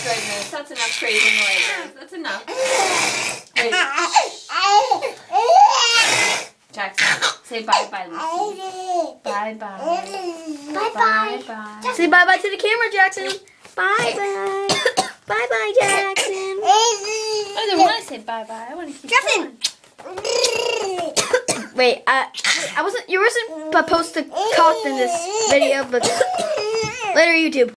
goodness, that's enough crazy noises. That's enough. Wait. Jackson, say bye-bye, Lucy. Bye-bye. Bye-bye. Bye-bye. Say bye-bye to the camera, Jackson. Bye-bye. Bye-bye, Jackson. I don't want to say bye-bye. I want to keep Jackson. going. Wait, you wasn't supposed to cough in this video, but later YouTube.